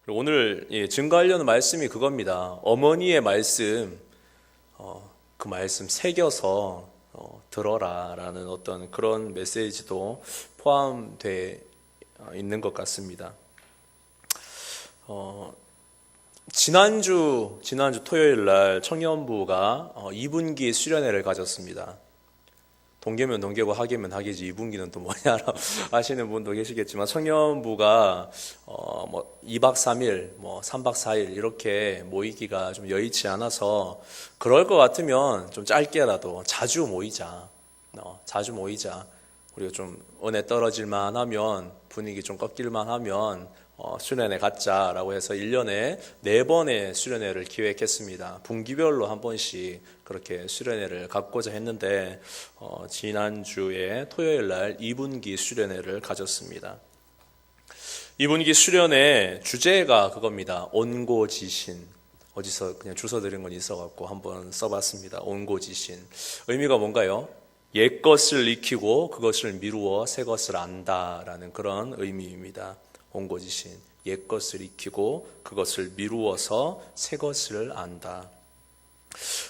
오늘 증거하려는 말씀이 그겁니다. 어머니의 말씀, 그 말씀 새겨서 들어라라는 어떤 그런 메시지도 포함되어 있는 것 같습니다. 지난주 토요일 날 청년부가 2분기 수련회를 가졌습니다. 동계면 동계고 학예면 학예지 2분기는 또 뭐냐라고 하시는 분도 계시겠지만, 청년부가 2박 3일, 3박 4일 이렇게 모이기가 좀 여의치 않아서, 그럴 것 같으면 좀 짧게라도 자주 모이자. 그리고 좀 은혜 떨어질만 하면, 분위기 좀 꺾일만 하면 수련회 갖자라고 해서 1년에 4번의 수련회를 기획했습니다. 분기별로 한 번씩 그렇게 수련회를 갖고자 했는데, 지난주에 토요일 날 2분기 수련회를 가졌습니다. 2분기 수련회 주제가 그겁니다. 온고지신. 어디서 그냥 주워 들은 건 있어갖고 한번 써봤습니다. 온고지신. 의미가 뭔가요? 옛것을 익히고 그것을 미루어 새 것을 안다라는 그런 의미입니다. 온고지신, 옛것을 익히고 그것을 미루어서 새 것을 안다.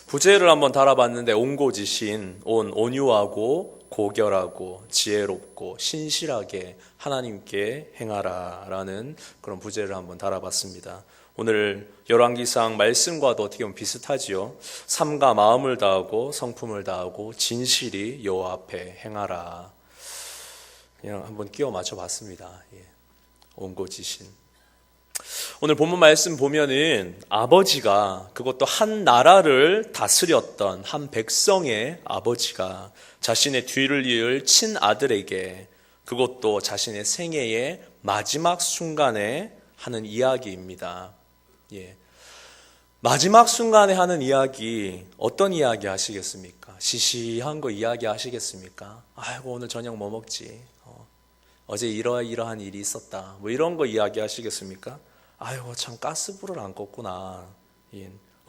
부제를 한번 달아봤는데, 온고지신, 온유하고 고결하고 지혜롭고 신실하게 하나님께 행하라 라는 그런 부제를 한번 달아봤습니다. 오늘 열왕기상 말씀과도 어떻게 보면 비슷하지요. 삶과 마음을 다하고 성품을 다하고 진실이 여호와 앞에 행하라. 그냥 한번 끼워 맞춰봤습니다. 온고지신. 오늘 본문 말씀 보면은 아버지가, 그것도 한 나라를 다스렸던 한 백성의 아버지가 자신의 뒤를 이을 친아들에게, 그것도 자신의 생애의 마지막 순간에 하는 이야기입니다. 마지막 순간에 하는 이야기, 어떤 이야기 하시겠습니까? 시시한 거 이야기 하시겠습니까? 아이고, 오늘 저녁 뭐 먹지? 어제 이러한 일이 있었다. 이런 거 이야기 하시겠습니까? 아이고, 참 가스불을 안 껐구나.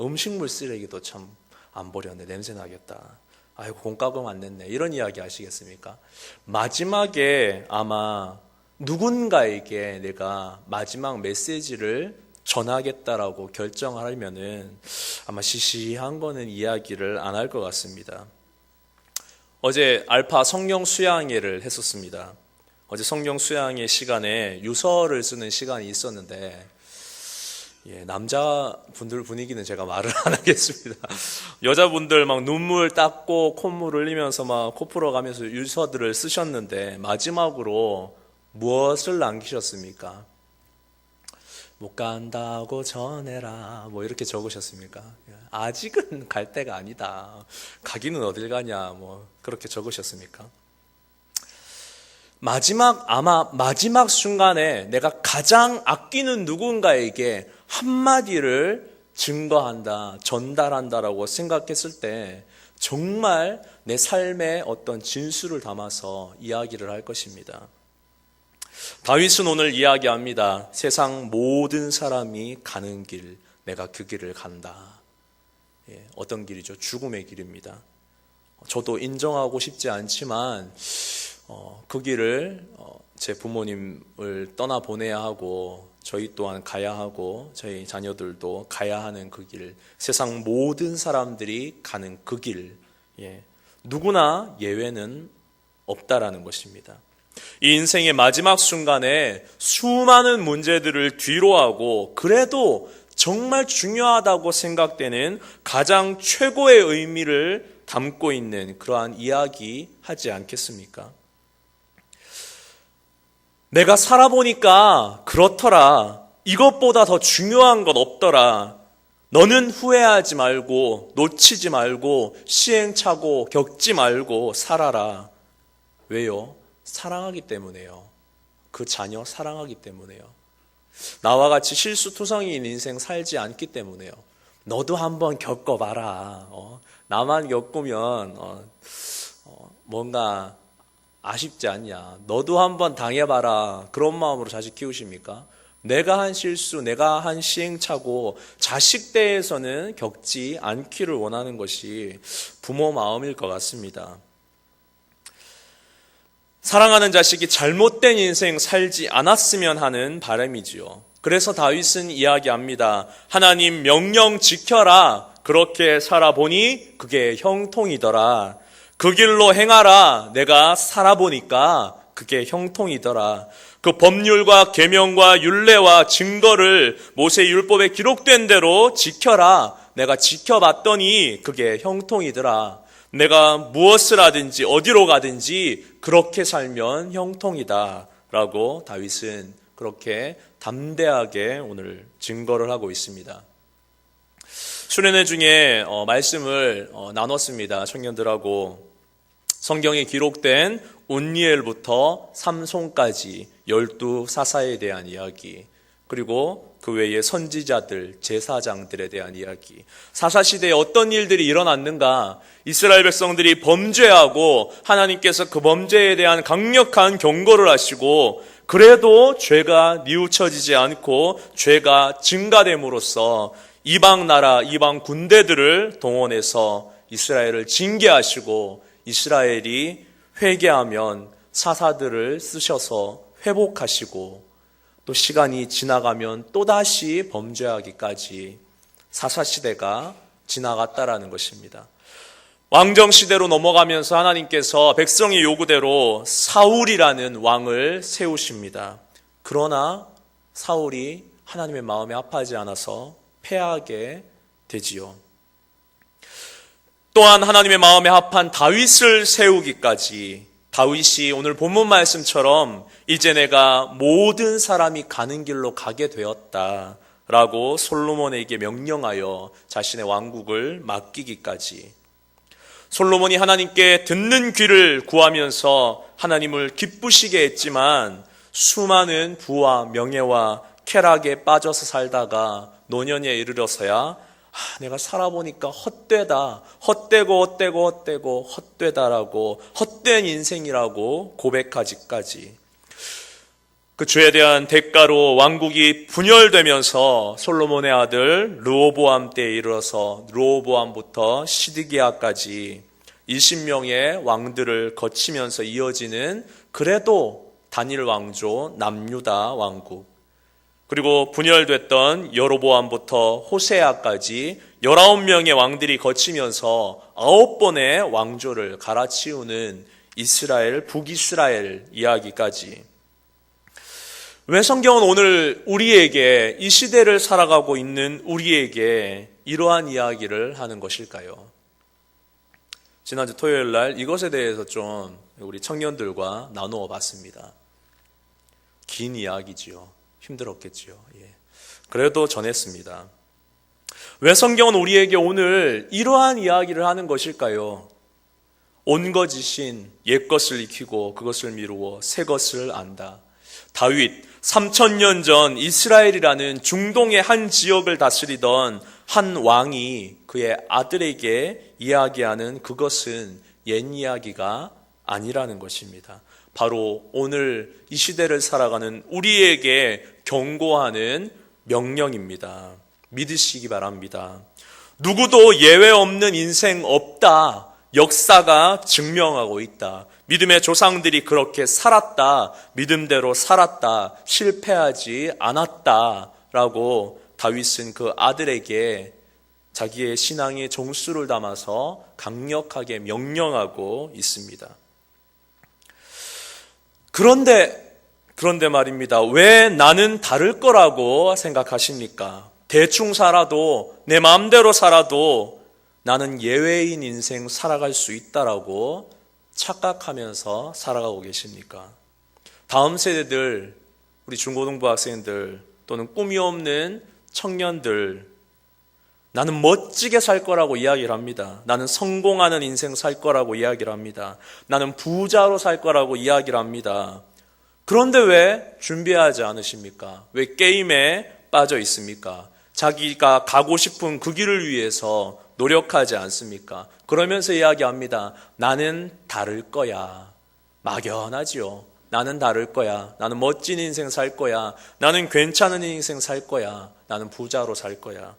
음식물 쓰레기도 참 안 버렸네. 냄새 나겠다. 아이고, 공과금 안 냈네. 이런 이야기 하시겠습니까? 마지막에 아마 누군가에게 내가 마지막 메시지를 전하겠다라고 결정하려면은 아마 시시한 거는 이야기를 안 할 것 같습니다. 어제 알파 성령 수양회를 했었습니다. 어제 성령 수양회 시간에 유서를 쓰는 시간이 있었는데, 남자분들 분위기는 제가 말을 안 하겠습니다. 여자분들 막 눈물 닦고 콧물 흘리면서 막 코 풀어가면서 유서들을 쓰셨는데, 마지막으로 무엇을 남기셨습니까? 못 간다고 전해라, 이렇게 적으셨습니까? 아직은 갈 때가 아니다. 가기는 어딜 가냐, 그렇게 적으셨습니까? 아마 마지막 순간에 내가 가장 아끼는 누군가에게 한마디를 증거한다, 전달한다라고 생각했을 때 정말 내 삶의 어떤 진수를 담아서 이야기를 할 것입니다. 다윗은 오늘 이야기합니다. 세상 모든 사람이 가는 길, 내가 그 길을 간다. 어떤 길이죠? 죽음의 길입니다. 저도 인정하고 싶지 않지만 그 길을 제 부모님을 떠나보내야 하고, 저희 또한 가야 하고, 저희 자녀들도 가야 하는 그 길, 세상 모든 사람들이 가는 그 길, 누구나 예외는 없다라는 것입니다. 이 인생의 마지막 순간에 수많은 문제들을 뒤로하고, 그래도 정말 중요하다고 생각되는 가장 최고의 의미를 담고 있는 그러한 이야기 하지 않겠습니까? 내가 살아보니까 그렇더라. 이것보다 더 중요한 것 없더라. 너는 후회하지 말고, 놓치지 말고, 시행착오 겪지 말고 살아라. 왜요? 사랑하기 때문에요. 그 자녀 사랑하기 때문에요. 나와 같이 실수투성이인 인생 살지 않기 때문에요. 너도 한번 겪어봐라. 나만 겪으면 뭔가 아쉽지 않냐. 너도 한번 당해봐라. 그런 마음으로 자식 키우십니까? 내가 한 실수, 내가 한 시행착오, 자식 대해서는 겪지 않기를 원하는 것이 부모 마음일 것 같습니다. 사랑하는 자식이 잘못된 인생 살지 않았으면 하는 바람이지요. 그래서 다윗은 이야기합니다. 하나님 명령 지켜라. 그렇게 살아보니 그게 형통이더라. 그 길로 행하라. 내가 살아보니까 그게 형통이더라. 그 법률과 계명과 율례와 증거를 모세 율법에 기록된 대로 지켜라. 내가 지켜봤더니 그게 형통이더라. 내가 무엇을 하든지 어디로 가든지 그렇게 살면 형통이다 라고 다윗은 그렇게 담대하게 오늘 증거를 하고 있습니다. 수련회 중에 말씀을 나눴습니다. 청년들하고. 성경에 기록된 온니엘부터 삼손까지 12사사에 대한 이야기, 그리고 그 외에 선지자들, 제사장들에 대한 이야기. 사사시대에 어떤 일들이 일어났는가? 이스라엘 백성들이 범죄하고 하나님께서 그 범죄에 대한 강력한 경고를 하시고 그래도 죄가 뉘우쳐지지 않고 죄가 증가됨으로써 이방 나라, 이방 군대들을 동원해서 이스라엘을 징계하시고 이스라엘이 회개하면 사사들을 쓰셔서 회복하시고 또 시간이 지나가면 또다시 범죄하기까지 사사시대가 지나갔다라는 것입니다. 왕정시대로 넘어가면서 하나님께서 백성의 요구대로 사울이라는 왕을 세우십니다. 그러나 사울이 하나님의 마음에 합하지 않아서 패하게 되지요. 또한 하나님의 마음에 합한 다윗을 세우기까지, 다윗이 오늘 본문 말씀처럼 이제 내가 모든 사람이 가는 길로 가게 되었다 라고 솔로몬에게 명령하여 자신의 왕국을 맡기기까지, 솔로몬이 하나님께 듣는 귀를 구하면서 하나님을 기쁘시게 했지만 수많은 부와 명예와 쾌락에 빠져서 살다가 노년에 이르러서야 내가 살아보니까 헛되다, 헛되고 헛되다라고, 헛된 인생이라고 고백하기까지, 그 죄에 대한 대가로 왕국이 분열되면서 솔로몬의 아들 르호보암 때에 이르러서 르호보암부터 시드기야까지 20명의 왕들을 거치면서 이어지는 그래도 단일 왕조 남유다 왕국, 그리고 분열됐던 여로보암부터 호세아까지 19명의 왕들이 거치면서 9번의 왕조를 갈아치우는 이스라엘, 북이스라엘 이야기까지. 왜 성경은 오늘 우리에게, 이 시대를 살아가고 있는 우리에게 이러한 이야기를 하는 것일까요? 지난주 토요일 날 이것에 대해서 좀 우리 청년들과 나누어 봤습니다. 긴 이야기지요. 힘들었겠지요. 그래도 전했습니다. 왜 성경은 우리에게 오늘 이러한 이야기를 하는 것일까요? 온거지신 옛것을 익히고 그것을 미루어 새것을 안다. 다윗, 3000년 전 이스라엘이라는 중동의 한 지역을 다스리던 한 왕이 그의 아들에게 이야기하는 그것은 옛 이야기가 아니라는 것입니다. 바로 오늘 이 시대를 살아가는 우리에게 경고하는 명령입니다. 믿으시기 바랍니다. 누구도 예외 없는 인생 없다. 역사가 증명하고 있다. 믿음의 조상들이 그렇게 살았다. 믿음대로 살았다. 실패하지 않았다. 라고 다윗은 그 아들에게 자기의 신앙의 종수를 담아서 강력하게 명령하고 있습니다. 그런데 말입니다. 왜 나는 다를 거라고 생각하십니까? 대충 살아도, 내 마음대로 살아도 나는 예외인 인생 살아갈 수 있다라고 착각하면서 살아가고 계십니까? 다음 세대들, 우리 중고등부 학생들 또는 꿈이 없는 청년들, 나는 멋지게 살 거라고 이야기를 합니다. 나는 성공하는 인생 살 거라고 이야기를 합니다. 나는 부자로 살 거라고 이야기를 합니다. 그런데 왜 준비하지 않으십니까? 왜 게임에 빠져 있습니까? 자기가 가고 싶은 그 길을 위해서 노력하지 않습니까? 그러면서 이야기합니다. 나는 다를 거야. 막연하지요. 나는 다를 거야. 나는 멋진 인생 살 거야. 나는 괜찮은 인생 살 거야. 나는 부자로 살 거야.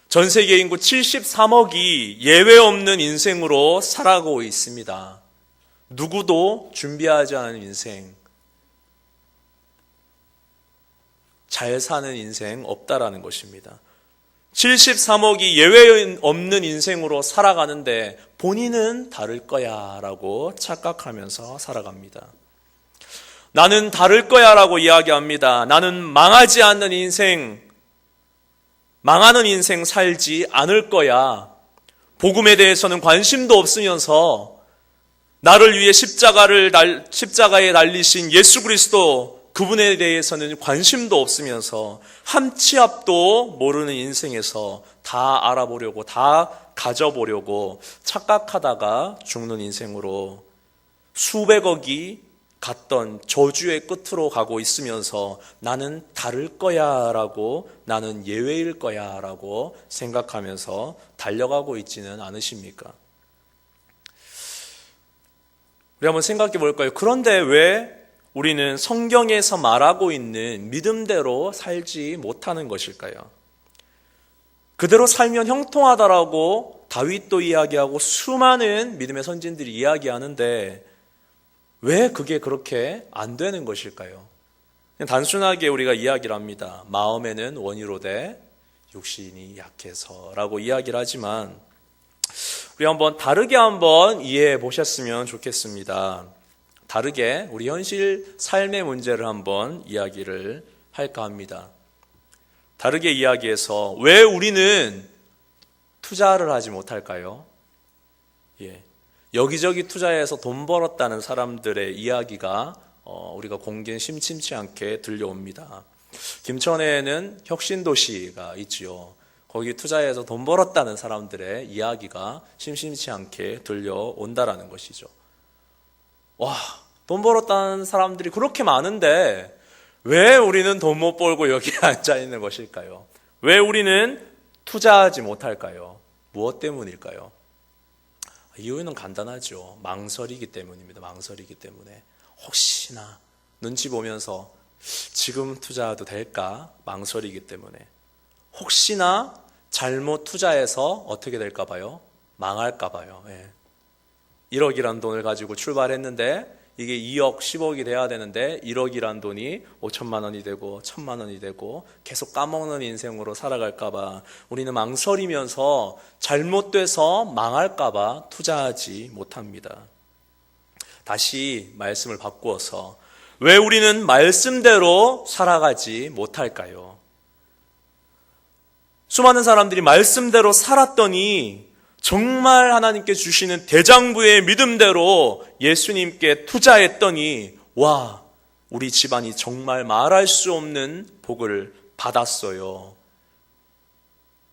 전 세계 인구 73억이 예외 없는 인생으로 살아가고 있습니다. 누구도 준비하지 않은 인생. 잘 사는 인생 없다라는 것입니다. 73억이 예외 없는 인생으로 살아가는데 본인은 다를 거야 라고 착각하면서 살아갑니다. 나는 다를 거야 라고 이야기합니다. 나는 망하지 않는 인생, 망하는 인생 살지 않을 거야. 복음에 대해서는 관심도 없으면서 나를 위해 십자가에 달리신 예수 그리스도, 그분에 대해서는 관심도 없으면서 한 치 앞도 모르는 인생에서 다 알아보려고, 다 가져보려고 착각하다가 죽는 인생으로 수백억이 갔던 저주의 끝으로 가고 있으면서 나는 다를 거야 라고, 나는 예외일 거야 라고 생각하면서 달려가고 있지는 않으십니까? 우리 한번 생각해 볼까요? 그런데 왜 우리는 성경에서 말하고 있는 믿음대로 살지 못하는 것일까요? 그대로 살면 형통하다라고 다윗도 이야기하고 수많은 믿음의 선진들이 이야기하는데 왜 그게 그렇게 안 되는 것일까요? 그냥 단순하게 우리가 이야기를 합니다. 마음에는 원이로되 육신이 약해서 라고 이야기를 하지만 우리 한번 다르게 한번 이해해 보셨으면 좋겠습니다. 다르게 우리 현실 삶의 문제를 한번 이야기를 할까 합니다. 다르게 이야기해서 왜 우리는 투자를 하지 못할까요? 여기저기 투자해서 돈 벌었다는 사람들의 이야기가 우리가 공기는 심심치 않게 들려옵니다. 김천에는 혁신도시가 있지요. 거기 투자해서 돈 벌었다는 사람들의 이야기가 심심치 않게 들려온다라는 것이죠. 와, 돈 벌었다는 사람들이 그렇게 많은데 왜 우리는 돈 못 벌고 여기에 앉아 있는 것일까요? 왜 우리는 투자하지 못할까요? 무엇 때문일까요? 이유는 간단하죠. 망설이기 때문입니다. 망설이기 때문에. 혹시나 눈치 보면서 지금 투자해도 될까? 망설이기 때문에. 혹시나 잘못 투자해서 어떻게 될까 봐요? 망할까 봐요. 1억이란 돈을 가지고 출발했는데 이게 2억, 10억이 돼야 되는데 1억이란 돈이 5천만 원이 되고 1,000만 원이 되고 계속 까먹는 인생으로 살아갈까 봐 우리는 망설이면서 잘못돼서 망할까 봐 투자하지 못합니다. 다시 말씀을 바꾸어서 왜 우리는 말씀대로 살아가지 못할까요? 수많은 사람들이 말씀대로 살았더니 정말 하나님께 주시는 대장부의 믿음대로 예수님께 투자했더니 와, 우리 집안이 정말 말할 수 없는 복을 받았어요.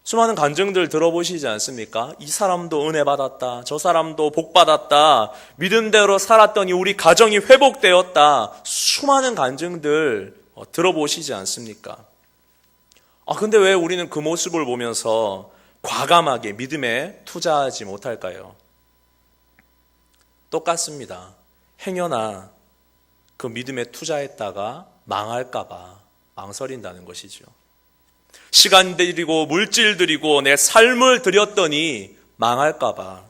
수많은 간증들 들어보시지 않습니까? 이 사람도 은혜 받았다. 저 사람도 복 받았다. 믿음대로 살았더니 우리 가정이 회복되었다. 수많은 간증들 들어보시지 않습니까? 근데 왜 우리는 그 모습을 보면서 과감하게 믿음에 투자하지 못할까요? 똑같습니다. 행여나 그 믿음에 투자했다가 망할까봐 망설인다는 것이죠. 시간 들이고 물질 들이고 내 삶을 들였더니 망할까봐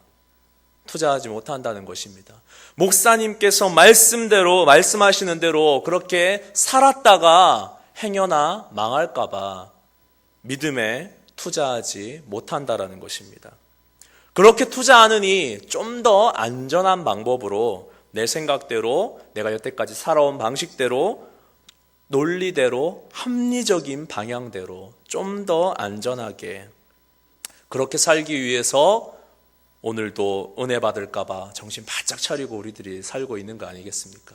투자하지 못한다는 것입니다. 목사님께서 말씀하시는 대로 그렇게 살았다가 행여나 망할까봐 믿음에 투자하지 못한다라는 것입니다. 그렇게 투자하느니 좀 더 안전한 방법으로 내 생각대로 내가 여태까지 살아온 방식대로 논리대로 합리적인 방향대로 좀 더 안전하게 그렇게 살기 위해서 오늘도 은혜 받을까 봐 정신 바짝 차리고 우리들이 살고 있는 거 아니겠습니까?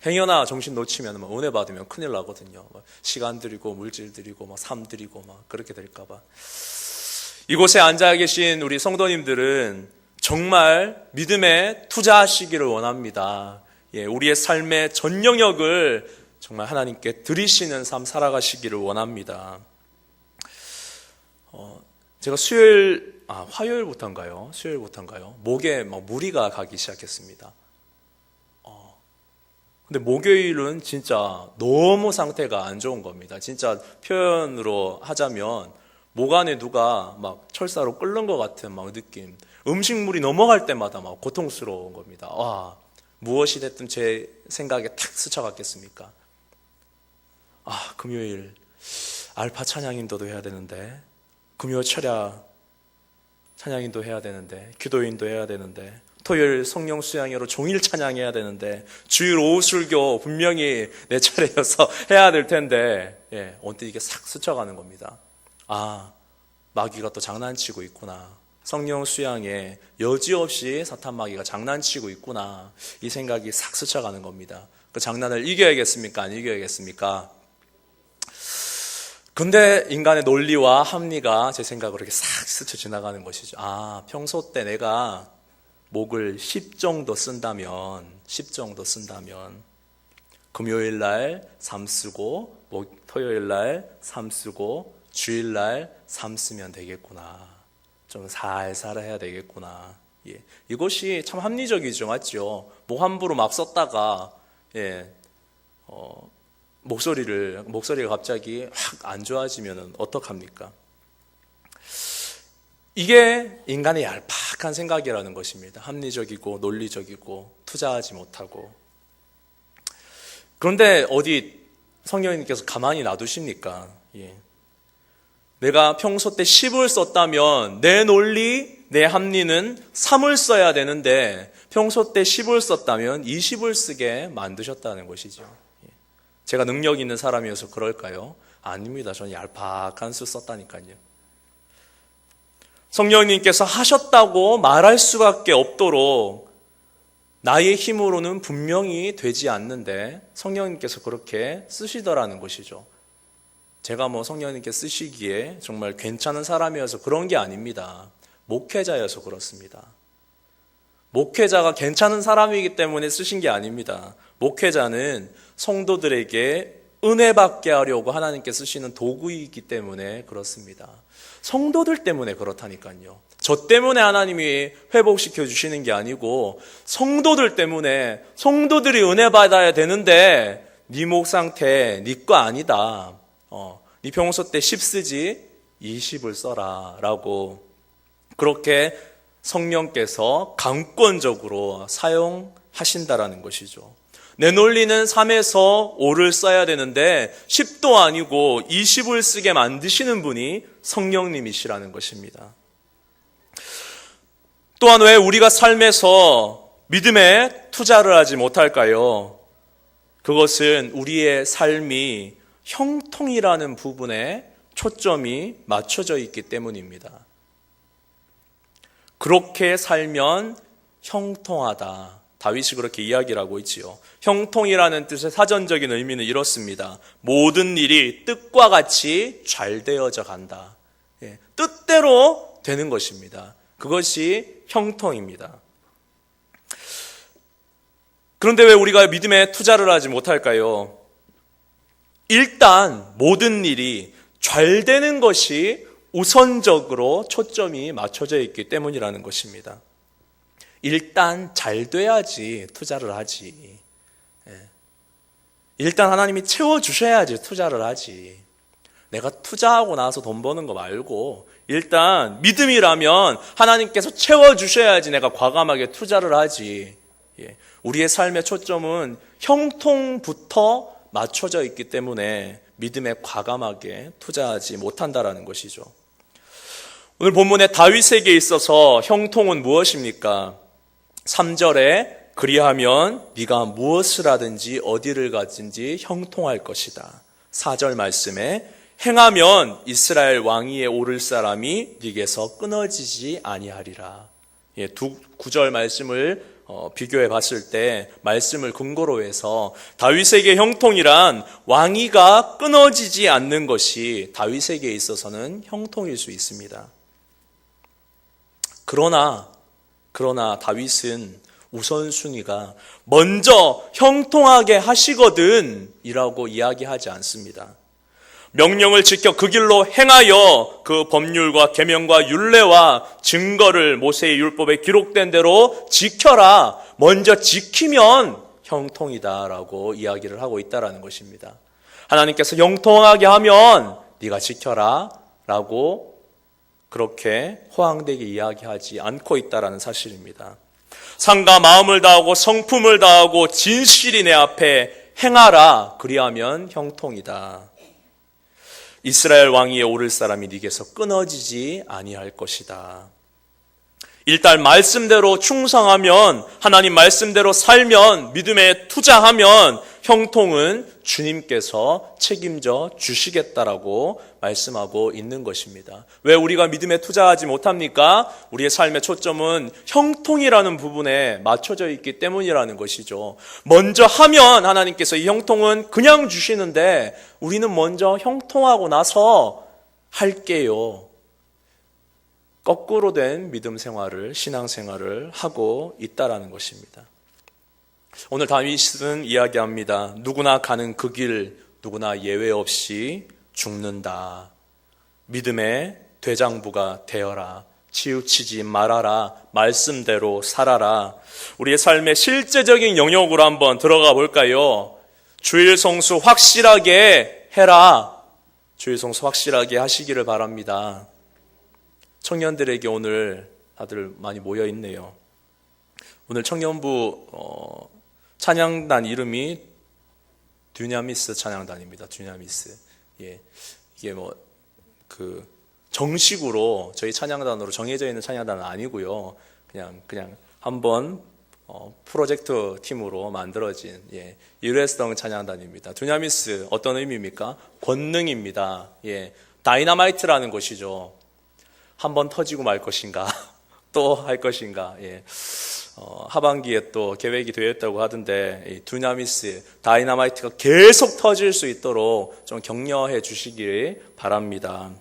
행여나 정신 놓치면 은혜 받으면 큰일 나거든요. 시간 들이고 물질 들이고 삶 들이고 그렇게 될까 봐. 이곳에 앉아 계신 우리 성도님들은 정말 믿음에 투자하시기를 원합니다. 우리의 삶의 전 영역을 정말 하나님께 드리시는 삶 살아가시기를 원합니다. 제가 화요일부터인가요? 수요일부터인가요? 목에 무리가 가기 시작했습니다. 근데 목요일은 진짜 너무 상태가 안 좋은 겁니다. 진짜 표현으로 하자면 목 안에 누가 철사로 끓는 것 같은 느낌. 음식물이 넘어갈 때마다 고통스러운 겁니다. 무엇이 됐든 제 생각에 탁 스쳐갔겠습니까? 금요일 알파 찬양인도도 해야 되는데, 금요 철야 찬양인도 해야 되는데, 기도인도 해야 되는데, 토요일 성령 수양회로 종일 찬양해야 되는데, 주일 오후 술교 분명히 내 차례여서 해야 될 텐데, 언뜻 이게 싹 스쳐가는 겁니다. 마귀가 또 장난치고 있구나. 성령 수양에 여지없이 사탄 마귀가 장난치고 있구나. 이 생각이 싹 스쳐가는 겁니다. 그 장난을 이겨야겠습니까? 안 이겨야겠습니까? 근데 인간의 논리와 합리가 제 생각으로 이렇게 싹 스쳐 지나가는 것이죠. 평소 때 내가 목을 10 정도 쓴다면, 금요일 날 3 쓰고, 토요일 날 3 쓰고, 주일 날 3 쓰면 되겠구나. 좀 살살 해야 되겠구나. 이것이 참 합리적이죠, 맞죠? 뭐 함부로 막 썼다가 목소리가 갑자기 확 안 좋아지면 어떡합니까? 이게 인간의 얄팍한 생각이라는 것입니다. 합리적이고 논리적이고 투자하지 못하고. 그런데 어디 성령님께서 가만히 놔두십니까? 내가 평소 때 10을 썼다면 내 논리, 내 합리는 3을 써야 되는데 평소 때 10을 썼다면 20을 쓰게 만드셨다는 것이죠. 제가 능력 있는 사람이어서 그럴까요? 아닙니다. 저는 얄팍한 수 썼다니까요. 성령님께서 하셨다고 말할 수밖에 없도록 나의 힘으로는 분명히 되지 않는데 성령님께서 그렇게 쓰시더라는 것이죠. 제가 성령님께 쓰시기에 정말 괜찮은 사람이어서 그런 게 아닙니다. 목회자여서 그렇습니다. 목회자가 괜찮은 사람이기 때문에 쓰신 게 아닙니다. 목회자는 성도들에게 은혜 받게 하려고 하나님께 쓰시는 도구이기 때문에 그렇습니다. 성도들 때문에 그렇다니까요. 저 때문에 하나님이 회복시켜 주시는 게 아니고 성도들 때문에, 성도들이 은혜 받아야 되는데 네 목 상태 네 거 아니다. 네 평소 때 10 쓰지 20을 써라 라고 그렇게 성령께서 강권적으로 사용하신다라는 것이죠. 내 논리는 3에서 5를 써야 되는데 10도 아니고 20을 쓰게 만드시는 분이 성령님이시라는 것입니다. 또한 왜 우리가 삶에서 믿음에 투자를 하지 못할까요? 그것은 우리의 삶이 형통이라는 부분에 초점이 맞춰져 있기 때문입니다. 그렇게 살면 형통하다. 다윗이 그렇게 이야기를 하고 있지요. 형통이라는 뜻의 사전적인 의미는 이렇습니다. 모든 일이 뜻과 같이 잘 되어져 간다. 뜻대로 되는 것입니다. 그것이 형통입니다. 그런데 왜 우리가 믿음에 투자를 하지 못할까요? 일단 모든 일이 잘 되는 것이 우선적으로 초점이 맞춰져 있기 때문이라는 것입니다. 일단 잘 돼야지 투자를 하지. 일단 하나님이 채워주셔야지 투자를 하지. 내가 투자하고 나서 돈 버는 거 말고 일단 믿음이라면 하나님께서 채워주셔야지 내가 과감하게 투자를 하지. 우리의 삶의 초점은 형통부터 맞춰져 있기 때문에 믿음에 과감하게 투자하지 못한다라는 것이죠. 오늘 본문의 다윗에게 있어서 형통은 무엇입니까? 3절에 그리하면 네가 무엇을 하든지 어디를 가든지 형통할 것이다. 4절 말씀에 행하면 이스라엘 왕위에 오를 사람이 네게서 끊어지지 아니하리라. 두 구절 말씀을 비교해 봤을 때 말씀을 근거로 해서 다윗에게 형통이란 왕위가 끊어지지 않는 것이 다윗에게 있어서는 형통일 수 있습니다. 그러나 다윗은 우선순위가 먼저 형통하게 하시거든 이라고 이야기하지 않습니다. 명령을 지켜 그 길로 행하여 그 법률과 계명과 율례와 증거를 모세의 율법에 기록된 대로 지켜라. 먼저 지키면 형통이다라고 이야기를 하고 있다라는 것입니다. 하나님께서 형통하게 하면 네가 지켜라 라고 그렇게 호황되게 이야기하지 않고 있다라는 사실입니다. 상과 마음을 다하고 성품을 다하고 진실이 내 앞에 행하라. 그리하면 형통이다. 이스라엘 왕위에 오를 사람이 네게서 끊어지지 아니할 것이다. 일단 말씀대로 충성하면, 하나님 말씀대로 살면, 믿음에 투자하면 형통은 주님께서 책임져 주시겠다라고 말씀하고 있는 것입니다. 왜 우리가 믿음에 투자하지 못합니까? 우리의 삶의 초점은 형통이라는 부분에 맞춰져 있기 때문이라는 것이죠. 먼저 하면 하나님께서 이 형통은 그냥 주시는데 우리는 먼저 형통하고 나서 할게요. 거꾸로 된 믿음 생활을, 신앙 생활을 하고 있다라는 것입니다. 오늘 다윗은 이야기합니다. 누구나 가는 그 길, 누구나 예외 없이 죽는다. 믿음의 되장부가 되어라. 치우치지 말아라. 말씀대로 살아라. 우리의 삶의 실제적인 영역으로 한번 들어가 볼까요? 주일 성수 확실하게 해라. 주일 성수 확실하게 하시기를 바랍니다. 청년들에게 오늘 다들 많이 모여 있네요. 오늘 청년부 찬양단 이름이 듀냐미스 찬양단입니다. 듀냐미스. 예, 이게 정식으로 저희 찬양단으로 정해져 있는 찬양단은 아니고요. 그냥 한번 프로젝트 팀으로 만들어진 일회성 찬양단입니다. 듀냐미스 어떤 의미입니까? 권능입니다. 다이너마이트라는 것이죠. 한번 터지고 말 것인가, 또 할 것인가. 하반기에 또 계획이 되어 있다고 하던데, 이 듀나미스, 다이너마이트가 계속 터질 수 있도록 좀 격려해 주시기 바랍니다.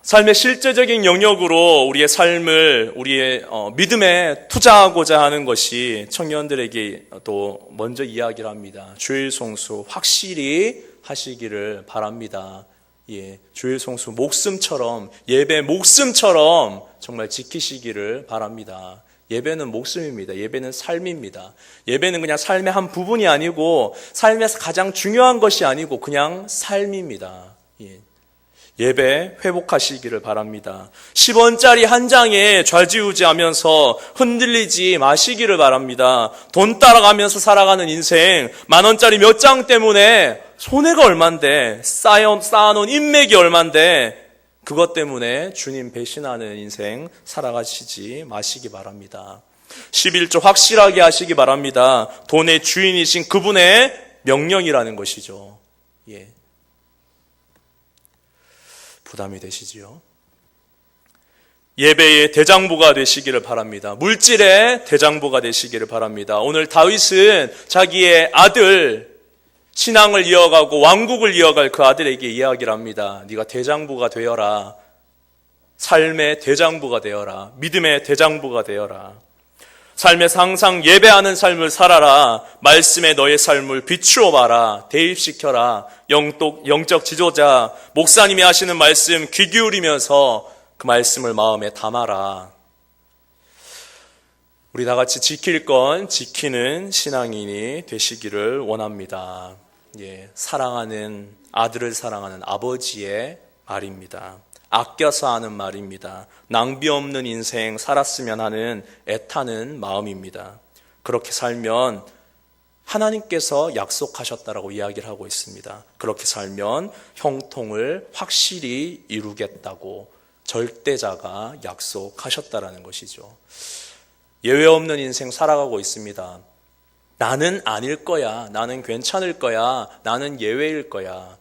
삶의 실제적인 영역으로 우리의 삶을, 우리의 믿음에 투자하고자 하는 것이 청년들에게 또 먼저 이야기를 합니다. 주일 성수 확실히 하시기를 바랍니다. 주일 성수 목숨처럼, 예배 목숨처럼 정말 지키시기를 바랍니다. 예배는 목숨입니다. 예배는 삶입니다. 예배는 그냥 삶의 한 부분이 아니고, 삶에서 가장 중요한 것이 아니고 그냥 삶입니다. 예배 회복하시기를 바랍니다. 10원짜리 한 장에 좌지우지하면서 흔들리지 마시기를 바랍니다. 돈 따라가면서 살아가는 인생, 10,000원짜리 몇 장 때문에 손해가 얼만데, 쌓아놓은 인맥이 얼만데, 그것 때문에 주님 배신하는 인생 살아가시지 마시기 바랍니다. 11조 확실하게 하시기 바랍니다. 돈의 주인이신 그분의 명령이라는 것이죠. 부담이 되시지요? 예배의 대장부가 되시기를 바랍니다. 물질의 대장부가 되시기를 바랍니다. 오늘 다윗은 자기의 아들, 신앙을 이어가고 왕국을 이어갈 그 아들에게 이야기를 합니다. 네가 대장부가 되어라. 삶의 대장부가 되어라. 믿음의 대장부가 되어라. 삶에서 항상 예배하는 삶을 살아라. 말씀에 너의 삶을 비추어 봐라. 대입시켜라. 영적 지도자, 목사님이 하시는 말씀 귀 기울이면서 그 말씀을 마음에 담아라. 우리 다 같이 지킬 건 지키는 신앙인이 되시기를 원합니다. 사랑하는 아들을 사랑하는 아버지의 말입니다. 아껴서 하는 말입니다. 낭비 없는 인생 살았으면 하는 애타는 마음입니다. 그렇게 살면 하나님께서 약속하셨다라고 이야기를 하고 있습니다. 그렇게 살면 형통을 확실히 이루겠다고 절대자가 약속하셨다라는 것이죠. 예외 없는 인생 살아가고 있습니다. 나는 아닐 거야. 나는 괜찮을 거야. 나는 예외일 거야.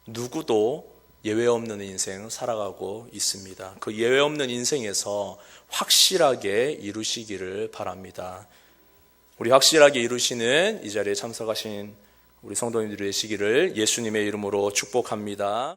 누구도 예외 없는 인생 살아가고 있습니다. 그 예외 없는 인생에서 확실하게 이루시기를 바랍니다. 우리 확실하게 이루시는 이 자리에 참석하신 우리 성도님들이 되시기를 예수님의 이름으로 축복합니다.